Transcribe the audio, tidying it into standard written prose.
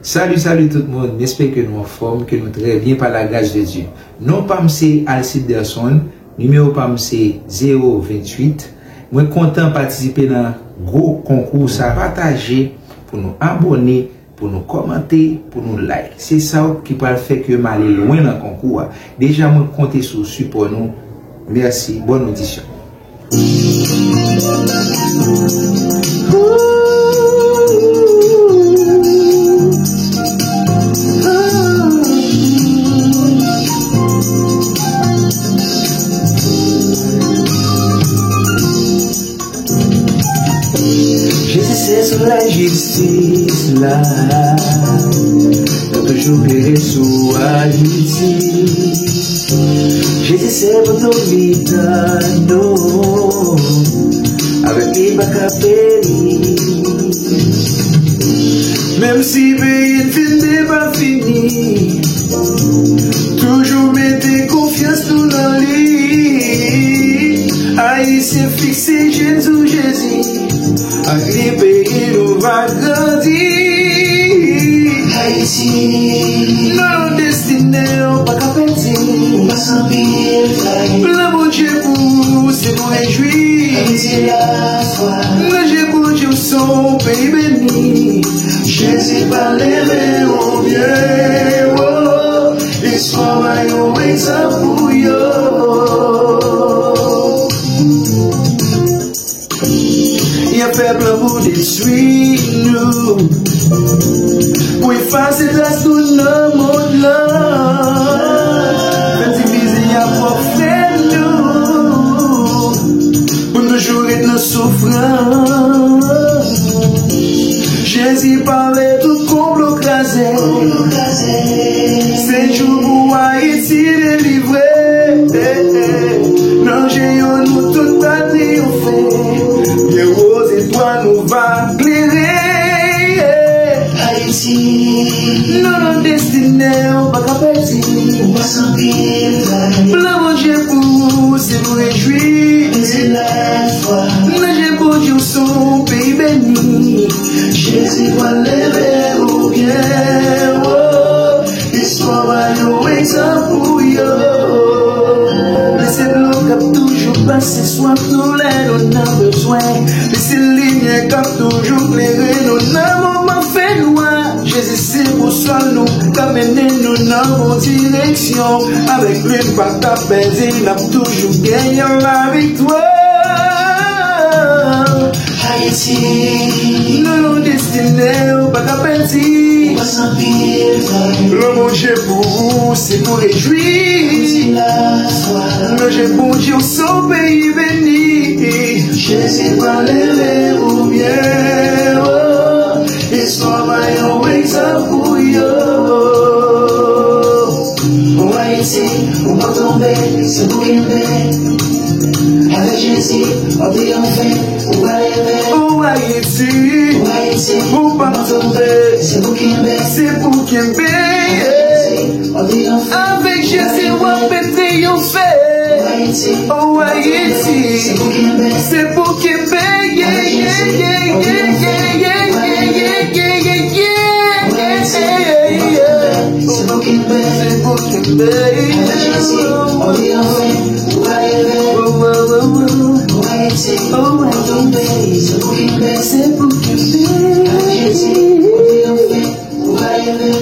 Salut, salut tout le monde. J'espère que nous en forme, que nous très bien par la grâce de Dieu. Non pas c'est Alciderson, numéro pas c'est 028. Moi content de participer dans un gros concours à partager pour nous abonner, pour nous commenter, pour nous like. C'est ça qui va faire que m'aller loin dans le concours. Déjà moi compter sur support nous. Merci, bonne audition. C'est sur la justice là, t'as toujours plairé sous Haïti. Jésus c'est votre vie, non, avec les bacapéris. Même si pays n'est pas fini, toujours mettez confiance nous dans lui. Haïtien fixé Jésus. Avec pays nous va grandir. Haïti, non destiné, on pas qu'à perdre. On va s'envie, le bon Dieu pour c'est nous réjouir. Haïti la foi, le Dieu pour Dieu son pays béni. Jésus par les mains au vieux, oh, l'histoire va y avoir exemple pour yo. Il y a fait plein pour détruire nous, pour effacer la sous le monde là. Fait diviser, il y a pour faire nous, pour toujours être dans souffrance. Jésus parlait tout complot crasé, c'est jour pour Haïti délivré. Non, j'ai nous toute la triompher. Les roses étoiles nous va éclairer. Haïti, non destiné, on va pas perdre. On va s'envie. Le bon Dieu pour c'est nous réjouir. C'est la foi. Le Dieu pour Dieu son pays béni. Jésus va lever au bien. Oh, l'histoire va nous exemple pour yo. Laissez l'eau cap toujours passer soin nous l'aide on a besoin. Laissez ligne cap toujours clairer nous n'avons pas fait loin. Jésus c'est pour ça nous qu'amener nous dans bonne direction. Avec lui pas ta baiser n'a toujours gagné la victoire. Haïti, nous destinés au pas qu'à perdre. On va s'envie. Le bon Dieu pour vous c'est pour réjouir. Le Dieu pour Dieu son pays béni. Jésus va lever au bien. Oh, l'histoire va y avoir exemple pour yo. Oh Haïti, on va tomber, c'est pour aimer. Avec Jésus, on triompher, on va lever. Oh Haïti, on va tomber, c'est pour aimer. C'est pour aimer. Avec Jésus, on va péter yon fait. Oh Haïti, c'est pour Québec. C'est pour Québec. C'est pour Québec. Avec Jésus, on triomphe, on va lever. Oh Haïti, on va tomber. C'est pour Québec. C'est pour Québec. Avec Jésus, on triomphe, on va lever.